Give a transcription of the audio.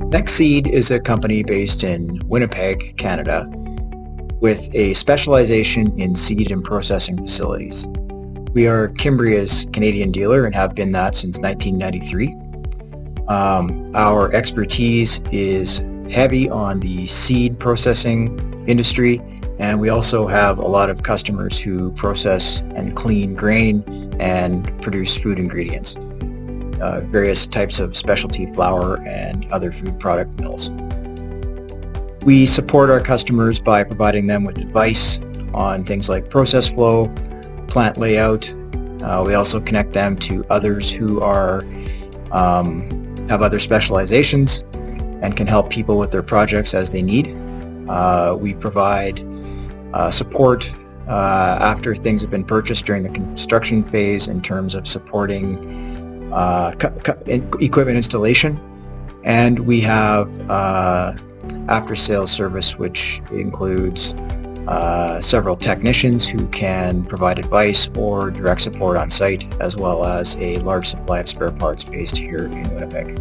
Nexeed is a company based in Winnipeg, Canada, with a specialization in seed and processing facilities. We are Cimbria's Canadian dealer and have been that since 1993. Our expertise is heavy on the seed processing industry, and we also have a lot of customers who process and clean grain and produce food ingredients, various types of specialty flour and other food product mills. We support our customers by providing them with advice on things like process flow, plant layout. We also connect them to others who have other specializations and can help people with their projects as they need. We provide support after things have been purchased during the construction phase in terms of supporting equipment installation, and we have after-sales service, which includes several technicians who can provide advice or direct support on site, as well as a large supply of spare parts based here in Winnipeg.